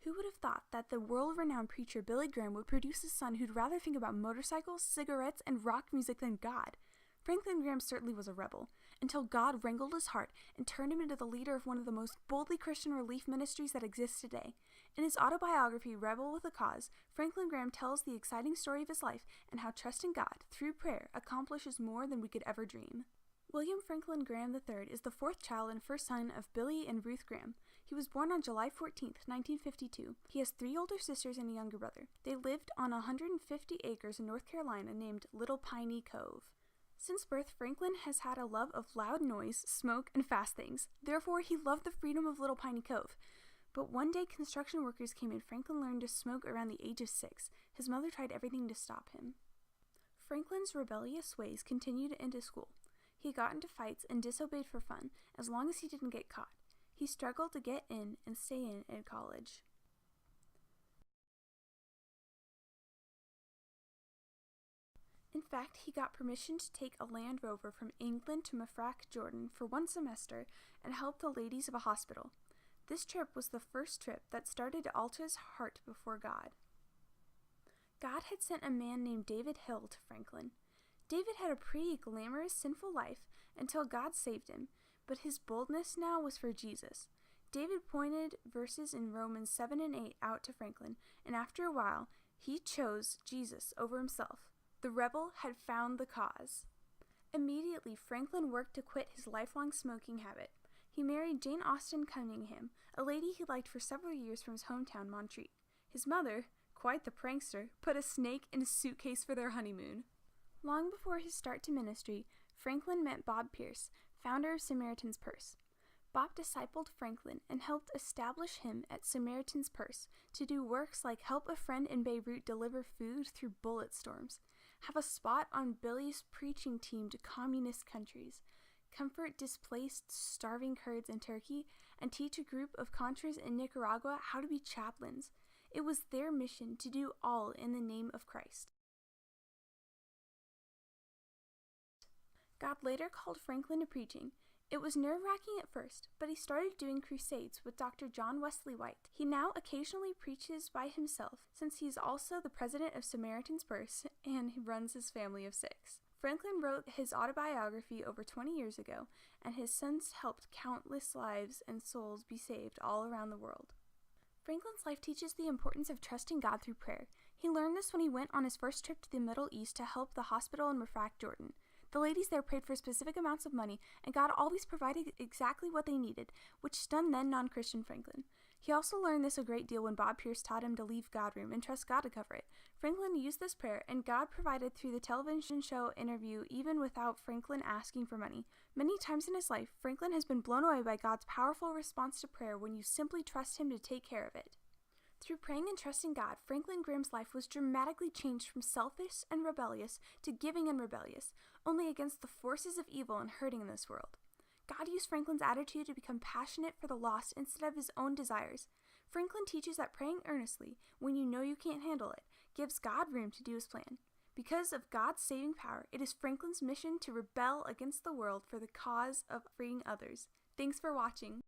Who would have thought that the world-renowned preacher Billy Graham would produce a son who'd rather think about motorcycles, cigarettes, and rock music than God? Franklin Graham certainly was a rebel, until God wrangled his heart and turned him into the leader of one of the most boldly Christian relief ministries that exists today. In his autobiography, Rebel with a Cause, Franklin Graham tells the exciting story of his life and how trusting God, through prayer, accomplishes more than we could ever dream. William Franklin Graham III is the fourth child and first son of Billy and Ruth Graham. He was born on July 14, 1952. He has 3 older sisters and a younger brother. They lived on 150 acres in North Carolina named Little Piney Cove. Since birth, Franklin has had a love of loud noise, smoke, and fast things. Therefore, he loved the freedom of Little Piney Cove. But one day, construction workers came and Franklin learned to smoke around the age of 6. His mother tried everything to stop him. Franklin's rebellious ways continued into school. He got into fights and disobeyed for fun, as long as he didn't get caught. He struggled to get in and stay in college. In fact, he got permission to take a Land Rover from England to Mafraq, Jordan for 1 semester and help the ladies of a hospital. This trip was the first trip that started to alter his heart before God. God had sent a man named David Hill to Franklin. David had a pretty glamorous, sinful life until God saved him, but his boldness now was for Jesus. David pointed verses in Romans 7 and 8 out to Franklin, and after a while, he chose Jesus over himself. The rebel had found the cause. Immediately, Franklin worked to quit his lifelong smoking habit. He married Jane Austen Cunningham, a lady he liked for several years from his hometown, Montreat. His mother, quite the prankster, put a snake in a suitcase for their honeymoon. Long before his start to ministry, Franklin met Bob Pierce, founder of Samaritan's Purse. Bob discipled Franklin and helped establish him at Samaritan's Purse to do works like help a friend in Beirut deliver food through bullet storms, have a spot on Billy's preaching team to communist countries, comfort displaced, starving Kurds in Turkey, and teach a group of Contras in Nicaragua how to be chaplains. It was their mission to do all in the name of Christ. God later called Franklin to preaching. It was nerve-wracking at first, but he started doing crusades with Dr. John Wesley White. He now occasionally preaches by himself, since he's also the president of Samaritan's Purse and he runs his family of 6. Franklin wrote his autobiography over 20 years ago, and has since helped countless lives and souls be saved all around the world. Franklin's life teaches the importance of trusting God through prayer. He learned this when he went on his first trip to the Middle East to help the hospital in Mafraq, Jordan. The ladies there prayed for specific amounts of money, and God always provided exactly what they needed, which stunned then non-Christian Franklin. He also learned this a great deal when Bob Pierce taught him to leave God room and trust God to cover it. Franklin used this prayer, and God provided through the television show Interview even without Franklin asking for money. Many times in his life, Franklin has been blown away by God's powerful response to prayer when you simply trust him to take care of it. Through praying and trusting God, Franklin Graham's life was dramatically changed from selfish and rebellious to giving and rebellious, only against the forces of evil and hurting in this world. God used Franklin's attitude to become passionate for the lost instead of his own desires. Franklin teaches that praying earnestly, when you know you can't handle it, gives God room to do his plan. Because of God's saving power, it is Franklin's mission to rebel against the world for the cause of freeing others. Thanks for watching.